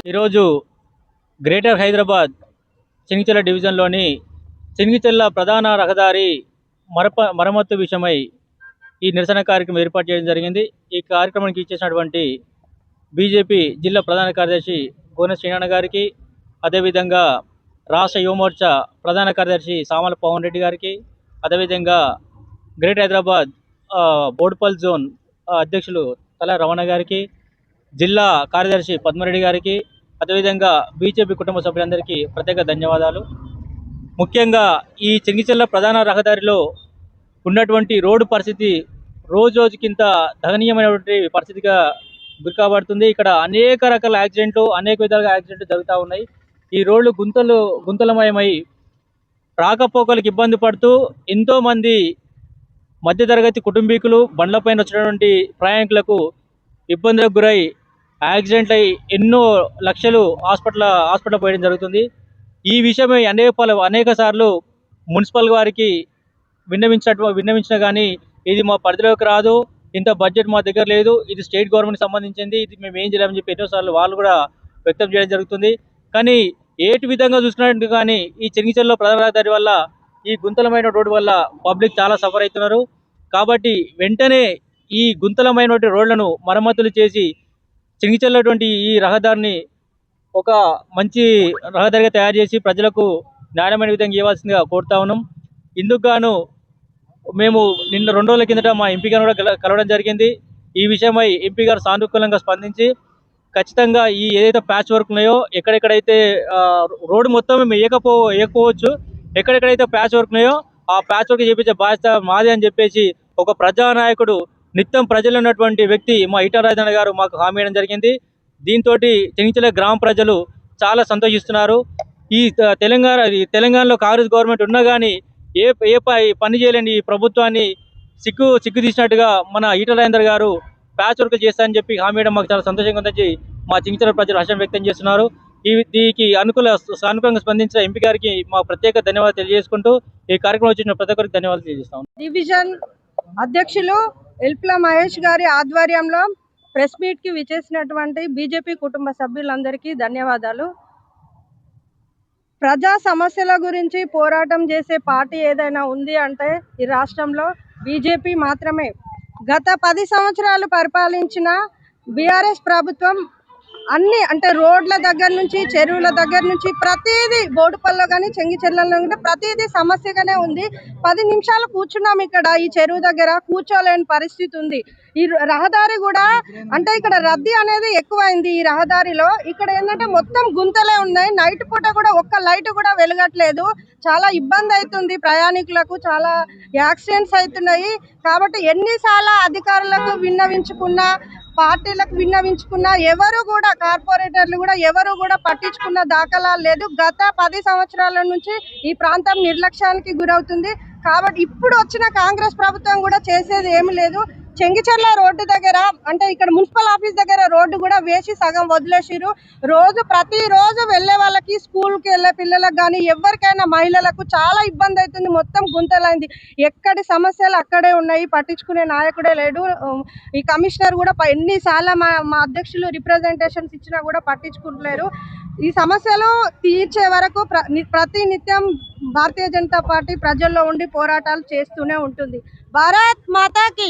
ఈరోజు గ్రేటర్ హైదరాబాద్ చెంగిచెర్ల డివిజన్లోని చెంగిచెర్ల ప్రధాన రహదారి మరమ్మత్తు విషయమై ఈ నిరసన కార్యక్రమం ఏర్పాటు చేయడం జరిగింది. ఈ కార్యక్రమానికి ఇచ్చేసినటువంటి బీజేపీ జిల్లా ప్రధాన కార్యదర్శి గోనె శ్రీనారాయణ గారికి, అదేవిధంగా రాష్ట్ర యువమోర్చా ప్రధాన కార్యదర్శి సామల పవన్ రెడ్డి గారికి, అదేవిధంగా గ్రేటర్ హైదరాబాద్ బోడుపల్ జోన్ అధ్యక్షులు తల రమణ గారికి, జిల్లా కార్యదర్శి పద్మారెడ్డి గారికి, అదేవిధంగా బీజేపీ కుటుంబ సభ్యులందరికీ ప్రత్యేక ధన్యవాదాలు. ముఖ్యంగా ఈ చెంగిచెర్ల ప్రధాన రహదారిలో ఉన్నటువంటి రోడ్డు పరిస్థితి రోజు రోజుకింత దయనీయమైనటువంటి పరిస్థితిగా గురికాబడుతుంది. ఇక్కడ అనేక రకాల యాక్సిడెంట్లు, అనేక విధాలుగా యాక్సిడెంట్లు జరుగుతూ ఉన్నాయి. ఈ రోడ్లు గుంతలమయమై రాకపోకలకు ఇబ్బంది పడుతూ ఎంతోమంది మధ్యతరగతి కుటుంబీకులు బండ్లపైన వచ్చినటువంటి ప్రయాణికులకు ఇబ్బందులకు గురై యాక్సిడెంట్ అయి ఎన్నో లక్షలు హాస్పిటల్ పోయడం జరుగుతుంది. ఈ విషయమై అనేక సార్లు మున్సిపల్ వారికి విన్నవించిన కానీ ఇది మా పరిధిలోకి రాదు, ఇంత బడ్జెట్ మా దగ్గర లేదు, ఇది స్టేట్ గవర్నమెంట్కి సంబంధించింది, ఇది మేము ఏం చేయలేమని చెప్పి ఎన్నోసార్లు వాళ్ళు కూడా వ్యక్తం చేయడం జరుగుతుంది. కానీ ఏటు విధంగా చూసుకున్నట్టు కానీ ఈ చెంగిచెర్ల ప్రధాన రహదారి వల్ల, ఈ గుంతలమైన రోడ్డు వల్ల పబ్లిక్ చాలా సఫర్ అవుతున్నారు. కాబట్టి వెంటనే ఈ గుంతలమైనటువంటి రోడ్లను మరమ్మతులు చేసి చెంగిచెర్లటువంటి ఈ రహదారిని ఒక మంచి రహదారిగా తయారు చేసి ప్రజలకు న్యాయమైన విధంగా ఇవ్వాల్సిందిగా కోరుతా ఉన్నాం. ఇందుకు గాను మేము నిన్న 2 రోజుల కిందట మా ఎంపీ గారు కూడా కలవడం జరిగింది. ఈ విషయమై ఎంపీ గారు సానుకూలంగా స్పందించి ఖచ్చితంగా ఈ ఏదైతే ప్యాచ్ వర్క్ ఉన్నాయో, ఎక్కడెక్కడైతే రోడ్డు మొత్తం మేము వేయకపోవచ్చు, ఎక్కడెక్కడైతే ప్యాచ్ వర్క్ ఉన్నాయో ఆ ప్యాచ్ వర్క్ చేపించే బాధ్యత మాది అని చెప్పేసి ఒక ప్రజానాయకుడు, నిత్యం ప్రజలు ఉన్నటువంటి వ్యక్తి మా ఈటల రాజేందర్ గారు మాకు హామీ ఇవ్వడం జరిగింది. దీంతో చెంగిచెర్ల గ్రామ ప్రజలు చాలా సంతోషిస్తున్నారు. ఈ తెలంగాణలో కాంగ్రెస్ గవర్నమెంట్ ఉన్నా కానీ ఏ పని చేయలేని ఈ ప్రభుత్వాన్ని సిగ్గు తీసినట్టుగా మన ఈటల రాజేందర్ గారు ప్యాచ్ వర్క్ చేస్తారని చెప్పి హామీ ఇవ్వడం మాకు చాలా సంతోషంగా ఉందని మా చెంగిచెర్ల ప్రజలు హర్షం వ్యక్తం చేస్తున్నారు. దీనికి సానుకూలంగా స్పందించిన ఎంపీ గారికి మా ప్రత్యేక ధన్యవాదాలు తెలియజేసుకుంటూ ఈ కార్యక్రమం వచ్చిన ప్రతి ఒక్కరికి ధన్యవాదాలు తెలియజేస్తాం. డివిజన్ అధ్యక్షులు ఎల్ప్ల మహేష్ గారి ఆధ్వర్యంలో ప్రెస్ మీట్ కి విచ్చేసినటువంటి బీజేపీ కుటుంబ సభ్యులందరికీ ధన్యవాదాలు. ప్రజా సమస్యల గురించి పోరాటం చేసే పార్టీ ఏదైనా ఉంది అంటే ఈ రాష్ట్రంలో బీజేపీ మాత్రమే. గత 10 సంవత్సరాలు పరిపాలించిన బీఆర్ఎస్ ప్రభుత్వం అన్ని అంటే రోడ్ల దగ్గర నుంచి, చెరువుల దగ్గర నుంచి ప్రతిదీ, బోడుపల్లో కానీ చెంగిచెర్లలో కానీ ప్రతిదీ సమస్యగానే ఉంది. 10 నిమిషాలు కూర్చున్నాం ఇక్కడ ఈ చెరువు దగ్గర, కూర్చోలేని పరిస్థితి ఉంది. ఈ రహదారి కూడా అంటే ఇక్కడ రద్దీ అనేది ఎక్కువైంది. ఈ రహదారిలో ఇక్కడ ఏంటంటే మొత్తం గుంతలే ఉన్నాయి. నైట్ పూట కూడా ఒక్క లైట్ కూడా వెలగట్లేదు. చాలా ఇబ్బంది అవుతుంది ప్రయాణికులకు, చాలా యాక్సిడెంట్స్ అవుతున్నాయి. కాబట్టి ఎన్నిసార్లు అధికారులకు విన్నవించుకున్నా, పార్టీలకు విన్నవించుకున్నా ఎవరు కూడా, కార్పొరేటర్లు కూడా ఎవరు కూడా పట్టించుకున్న దాఖలాలు లేదు. గత 10 సంవత్సరాల నుంచి ఈ ప్రాంతం నిర్లక్ష్యానికి గురవుతుంది. కాబట్టి ఇప్పుడు వచ్చిన కాంగ్రెస్ ప్రభుత్వం కూడా చేసేది ఏమీ లేదు. చెంగిచెర్ల రోడ్డు దగ్గర అంటే ఇక్కడ మున్సిపల్ ఆఫీస్ దగ్గర రోడ్డు కూడా వేసి సగం వదిలేసిరు. ప్రతిరోజు వెళ్ళే వాళ్ళకి, స్కూల్కి వెళ్ళే పిల్లలకు కానీ ఎవరికైనా మహిళలకు చాలా ఇబ్బంది అవుతుంది. మొత్తం గుంతలైంది. ఎక్కడి సమస్యలు అక్కడే ఉన్నాయి, పట్టించుకునే నాయకుడే లేడు. ఈ కమిషనర్ కూడా ఎన్నిసార్లు మా అధ్యక్షులు రిప్రజెంటేషన్స్ ఇచ్చినా కూడా పట్టించుకుంటలేరు. ఈ సమస్యలు తీర్చే వరకు ప్రతి నిత్యం భారతీయ జనతా పార్టీ ప్రజల్లో ఉండి పోరాటాలు చేస్తూనే ఉంటుంది. భారత్ మాతాకి.